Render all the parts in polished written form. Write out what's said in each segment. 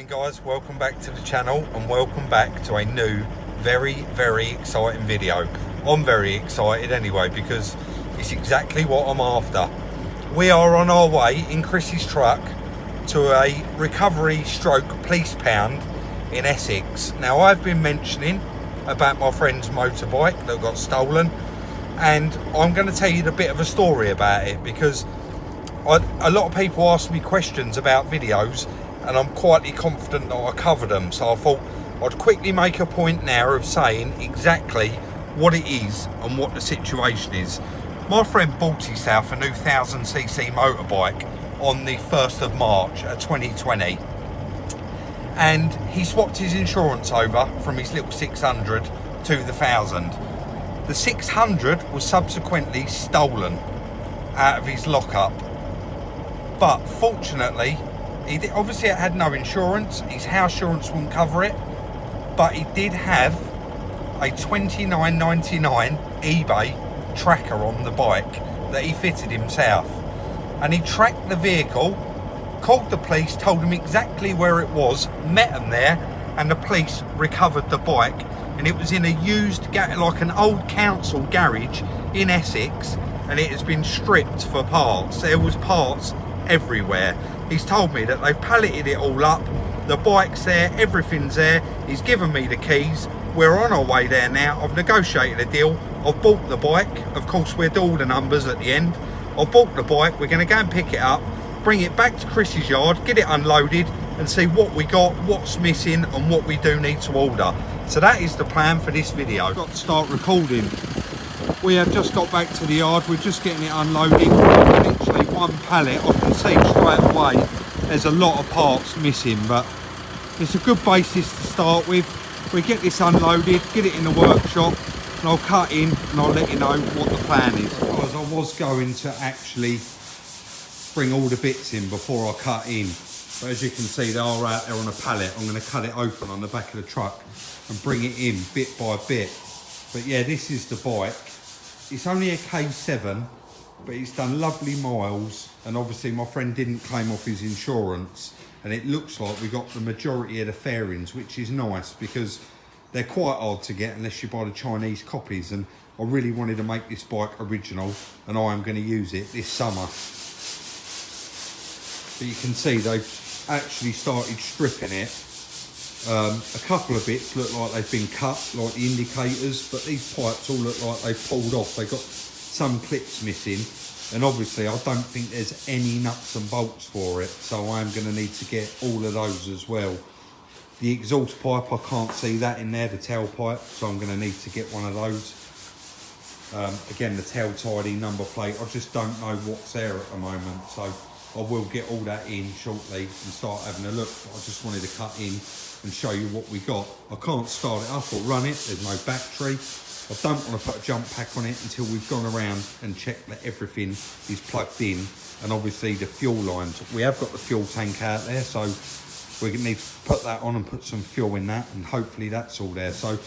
morning guys, welcome back to the channel and welcome back to a new very exciting video. I'm very excited anyway because it's exactly what I'm after. We are on our way in Chris's truck to a recovery stroke police pound in Essex. Now I've been mentioning about my friend's motorbike that got stolen, and I'm going to tell you a bit of a story about it because a lot of people ask me questions about videos and I'm quietly confident that I cover them, so I thought I'd quickly make a point now of saying exactly what it is and what the situation is. My friend bought himself a new 1000cc motorbike on the 1st of March of 2020, and he swapped his insurance over from his little 600 to the 1000. The 600 was subsequently stolen out of his lockup, but fortunately obviously it had no insurance. His house insurance wouldn't cover it, but he did have a $29.99 eBay tracker on the bike that he fitted himself, and he tracked the vehicle, called the police, told them exactly where it was, met them there, and the police recovered the bike. And it was in a used, like an old council garage in Essex, and it has been stripped for parts. There was parts everywhere. He's told me that they palleted it all up, the bike's there, everything's there. He's given me the keys. We're on our way there now. I've negotiated a deal. I've bought the bike. Of course, we'll do all the numbers at the end. I've bought the bike. We're going to go and pick it up, bring it back to Chris's yard, get it unloaded, and see what we got, what's missing, and what we do need to order. So that is the plan for this video. I've got to start recording. We have just got back to the yard. We're just getting it unloaded. Literally one pallet. I can see straight away there's a lot of parts missing, but it's a good basis to start with. We get this unloaded, get it in the workshop, and I'll cut in and I'll let you know what the plan is. Because I was going to actually bring all the bits in before I cut in, but as you can see they are out there on a pallet. I'm going to cut it open on the back of the truck and bring it in bit by bit. But yeah, this is the bike. It's only a K7, but it's done lovely miles, and obviously my friend didn't claim off his insurance, and it looks like we got the majority of the fairings, which is nice because they're quite hard to get unless you buy the Chinese copies, and I really wanted to make this bike original, and I am going to use it this summer. But you can see they've actually started stripping it. A couple of bits look like they've been cut, like the indicators, but these pipes all look like they've pulled off. They've got some clips missing, and obviously I don't think there's any nuts and bolts for it, so I'm going to need to get all of those as well. The exhaust pipe, I can't see that in there, the tailpipe, so I'm going to need to get one of those. Again, the tail tidy, number plate, I just don't know what's there at the moment, so I will get all that in shortly and start having a look. But I just wanted to cut in and show you what we got. I can't start it up or run it, there's no battery. I don't want to put a jump pack on it until we've gone around and checked that everything is plugged in, and obviously the fuel lines. We have got the fuel tank out there, so we're going to need to put that on and put some fuel in that, and hopefully that's all there. So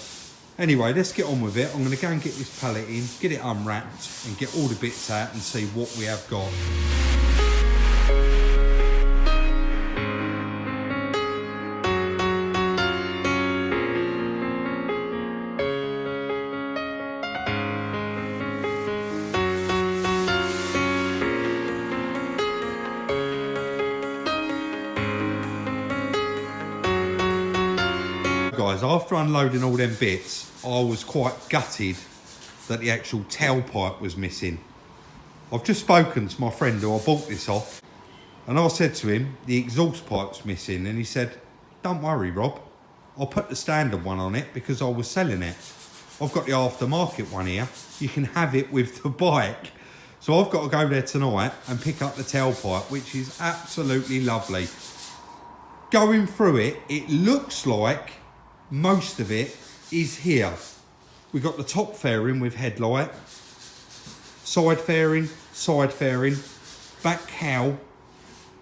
anyway, let's get on with it. I'm going to go and get this pallet in, get it unwrapped, and get all the bits out and see what we have got. Guys, after unloading all them bits, I was quite gutted that the actual tailpipe was missing. I've just spoken to my friend who I bought this off, and I said to him, the exhaust pipe's missing, and he said, don't worry Rob, I'll put the standard one on it because I was selling it. I've got the aftermarket one here, you can have it with the bike. So I've got to go there tonight and pick up the tailpipe, which is absolutely lovely. Going through it, it looks like most of it is here. We've got the top fairing with headlight, side fairing, back cowl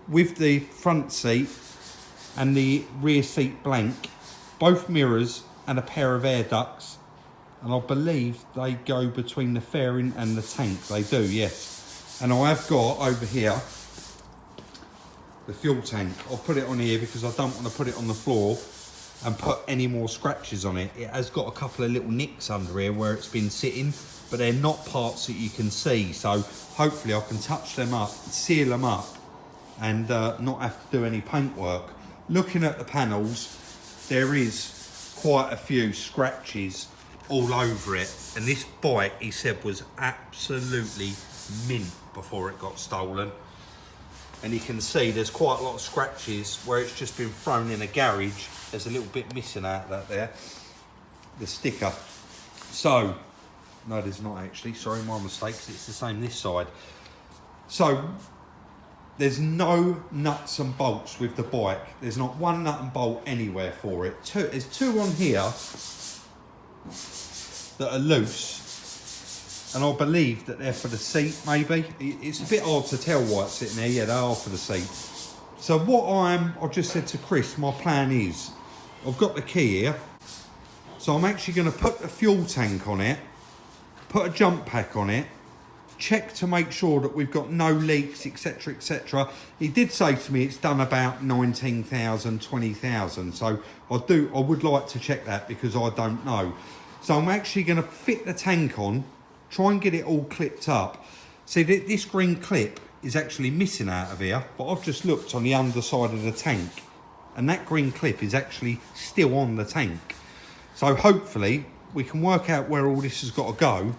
with the front seat and the rear seat blank, both mirrors and a pair of air ducts, and I believe they go between the fairing and the tank. They do, yes. And I have got over here the fuel tank. I'll put it on here because I don't want to put it on the floor and put any more scratches on it. It has got a couple of little nicks under here where it's been sitting, but they're not parts that you can see. So hopefully I can touch them up, seal them up, and not have to do any paint work. Looking at the panels, there is quite a few scratches all over it. And this bike, he said, was absolutely mint before it got stolen. And you can see there's quite a lot of scratches where it's just been thrown in a garage. There's a little bit missing out of that there, the sticker. So, no, there's not actually, sorry, my mistake, 'cause it's the same this side. So, there's no nuts and bolts with the bike. There's not one nut and bolt anywhere for it. There's two on here that are loose, and I believe that they're for the seat, maybe. It's a bit hard to tell why it's sitting there. Yeah, they are for the seat. So what I just said to Chris, my plan is, I've got the key here, so I'm actually going to put the fuel tank on it, put a jump pack on it, check to make sure that we've got no leaks, etc, etc. He did say to me it's done about 19,000, 20,000, so I would like to check that because I don't know. So I'm actually going to fit the tank on, try and get it all clipped up. See, this green clip is actually missing out of here, but I've just looked on the underside of the tank, and that green clip is actually still on the tank. So hopefully we can work out where all this has got to go.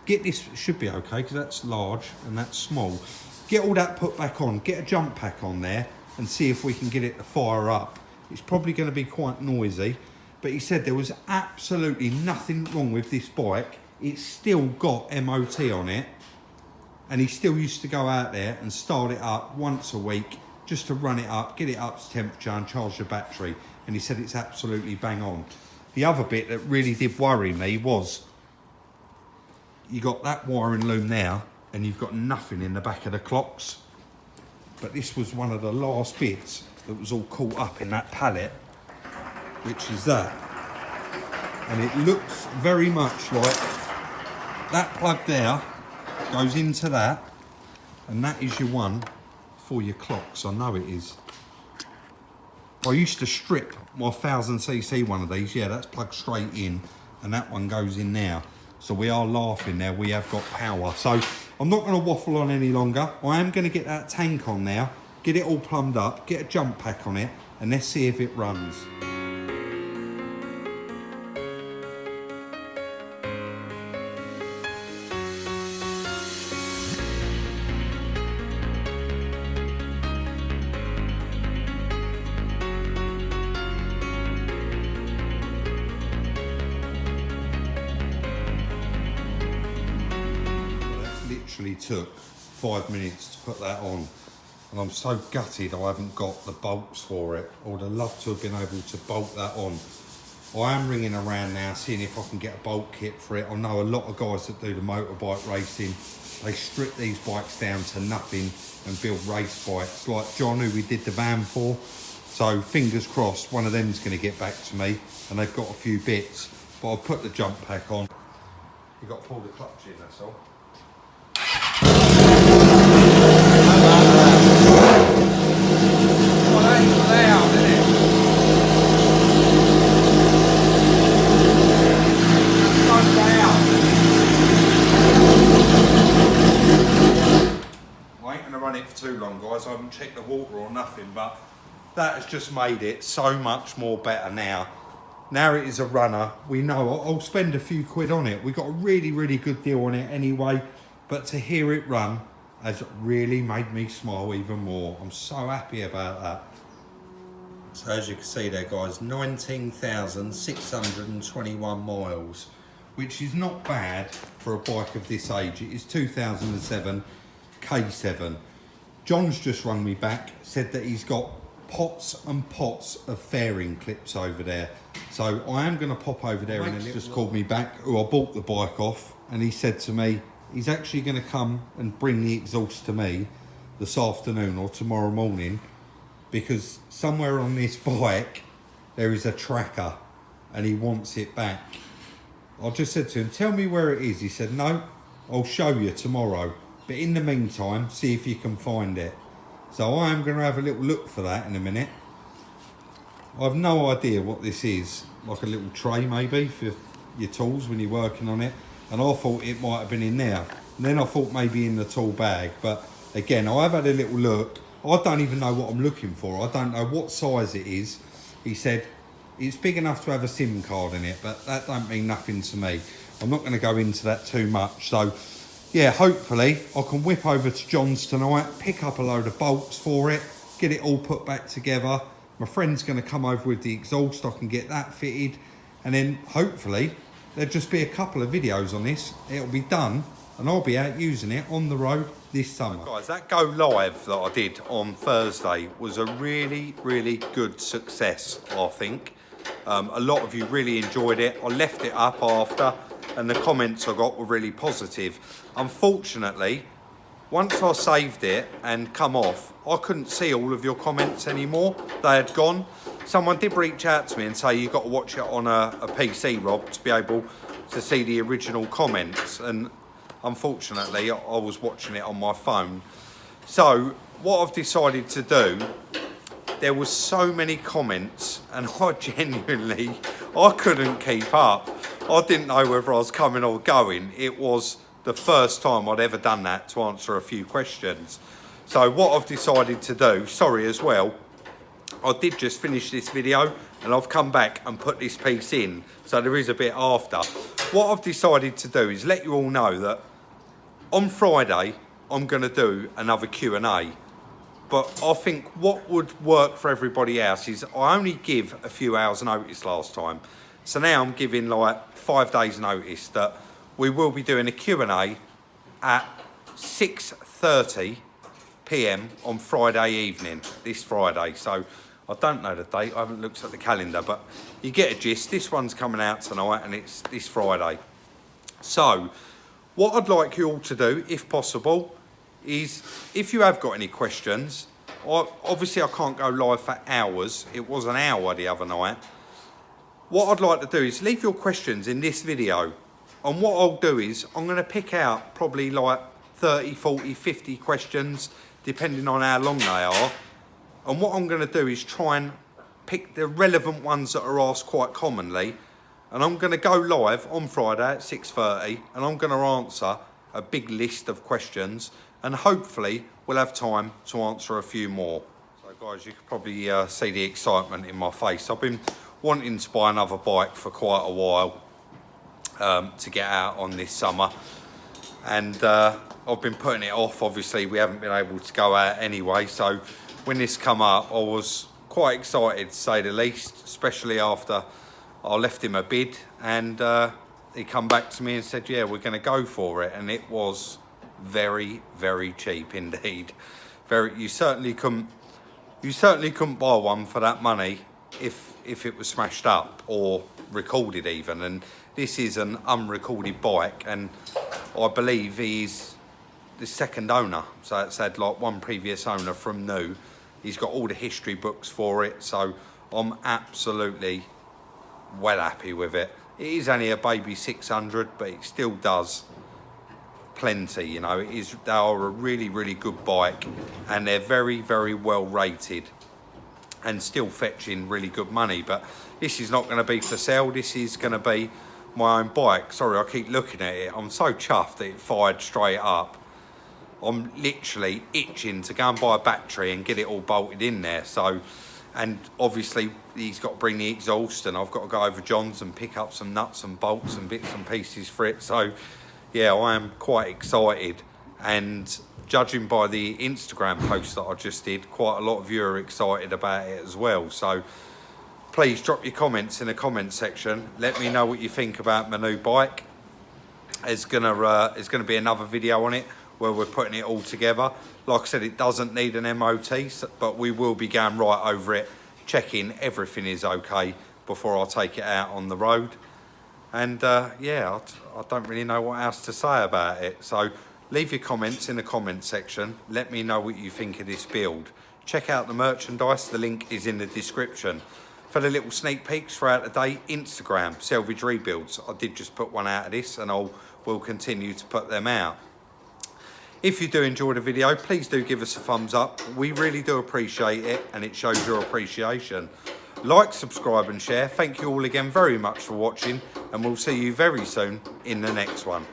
Get this, should be okay, because that's large and that's small. Get all that put back on, get a jump pack on there, and see if we can get it to fire up. It's probably going to be quite noisy, but he said there was absolutely nothing wrong with this bike. It's still got MOT on it, and he still used to go out there and start it up once a week just to run it up, get it up to temperature and charge the battery, and he said it's absolutely bang on. The other bit that really did worry me was you got that wiring loom there and you've got nothing in the back of the clocks, but this was one of the last bits that was all caught up in that pallet, which is that, and it looks very much like that plug there goes into that, and that is your one for your clocks. I know it is. I used to strip my 1000cc one of these. Yeah, that's plugged straight in, and that one goes in there. So we are laughing there, we have got power. So I'm not going to waffle on any longer. I am going to get that tank on now, get it all plumbed up, get a jump pack on it, and let's see if it runs. Took 5 minutes to put that on, and I'm so gutted I haven't got the bolts for it. I would have loved to have been able to bolt that on. I am ringing around now seeing if I can get a bolt kit for it. I know a lot of guys that do the motorbike racing, they strip these bikes down to nothing and build race bikes like John, who we did the van for. So fingers crossed one of them's going to get back to me, and they've got a few bits, but I've put the jump pack on. You've got to pull the clutch in, that's all. Too long, guys. I haven't checked the water or nothing, but that has just made it so much more better now. Now it is a runner. We know I'll spend a few quid on it. We got a really good deal on it anyway, but to hear it run has really made me smile even more. I'm so happy about that. So as you can see there, guys, 19,621 miles, which is not bad for a bike of this age. It is 2007 K7. John's just rung me back, said that he's got pots and pots of fairing clips over there. So I am going to pop over there, and he's just called me back, who I bought the bike off, and he said to me he's actually going to come and bring the exhaust to me this afternoon or tomorrow morning, because somewhere on this bike there is a tracker and he wants it back. I just said to him, tell me where it is. He said, no, I'll show you tomorrow. But in the meantime, see if you can find it. So I am going to have a little look for that in a minute. I've no idea what this is, like a little tray maybe for your tools when you're working on it. And I thought it might have been in there. And then I thought maybe in the tool bag. But again, I've had a little look. I don't even know what I'm looking for. I don't know what size it is. He said it's big enough to have a SIM card in it, but that don't mean nothing to me. I'm not going to go into that too much. So yeah, hopefully I can whip over to John's tonight, pick up a load of bolts for it, get it all put back together. My friend's going to come over with the exhaust. I can get that fitted, and then hopefully there'll just be a couple of videos on this. It'll be done and I'll be out using it on the road this summer. Guys, that go live that I did on Thursday was a really, really good success, I think. A lot of you really enjoyed it. I left it up after, and the comments I got were really positive. Unfortunately, once I saved it and come off, I couldn't see all of your comments anymore. They had gone. Someone did reach out to me and say you've got to watch it on a PC, Rob, to be able to see the original comments. And unfortunately, I was watching it on my phone. So what I've decided to do, there was so many comments and I couldn't keep up. I didn't know whether I was coming or going. It was the first time I'd ever done that to answer a few questions. So what I've decided to do, sorry as well, I did just finish this video and I've come back and put this piece in, so there is a bit after. What I've decided to do is let you all know that on Friday I'm going to do another Q&A, but I think what would work for everybody else is I only give a few hours notice last time, so now I'm giving like 5 days notice that we will be doing a Q&A at 6:30 PM on Friday evening, this Friday. So I don't know the date, I haven't looked at the calendar, but you get a gist. This one's coming out tonight and it's this Friday. So what I'd like you all to do, if possible, is if you have got any questions, obviously I can't go live for hours. It was an hour the other night. What I'd like to do is leave your questions in this video. And what I'll do is I'm going to pick out probably like 30, 40, 50 questions, depending on how long they are. And what I'm going to do is try and pick the relevant ones that are asked quite commonly. And I'm going to go live on Friday at 6:30 and I'm going to answer a big list of questions. And hopefully we'll have time to answer a few more. So guys, you can probably see the excitement in my face. I've been wanting to buy another bike for quite a while. To get out on this summer, and I've been putting it off. Obviously we haven't been able to go out anyway, so when this come up I was quite excited to say the least, especially after I left him a bid and he come back to me and said yeah, we're going to go for it, and it was very, very cheap indeed. You certainly couldn't buy one for that money if it was smashed up or recorded even. And this is an unrecorded bike, and I believe he's the second owner, so it's had like one previous owner from new. He's got all the history books for it, so I'm absolutely well happy with it. It is only a baby 600, but it still does plenty, you know. They are a really, really good bike, and they're very, very well rated and still fetching really good money. But this is not going to be for sale. This is going to be my own bike. Sorry, I keep looking at it. I'm so chuffed that it fired straight up. I'm literally itching to go and buy a battery and get it all bolted in there. So, and obviously he's got to bring the exhaust, and I've got to go over John's and pick up some nuts and bolts and bits and pieces for it. So yeah, I am quite excited, and judging by the Instagram post that I just did, quite a lot of you are excited about it as well. So please drop your comments in the comment section. Let me know what you think about my new bike. There's gonna be another video on it where we're putting it all together. Like I said, it doesn't need an MOT, but we will be going right over it, checking everything is okay before I take it out on the road. And yeah, I don't really know what else to say about it. So leave your comments in the comment section. Let me know what you think of this build. Check out the merchandise. The link is in the description. For the little sneak peeks throughout the day, Instagram, Salvage Rebuilds. I did just put one out of this, and will continue to put them out. If you do enjoy the video, please do give us a thumbs up. We really do appreciate it, and it shows your appreciation. Like, subscribe and share. Thank you all again very much for watching, and we'll see you very soon in the next one.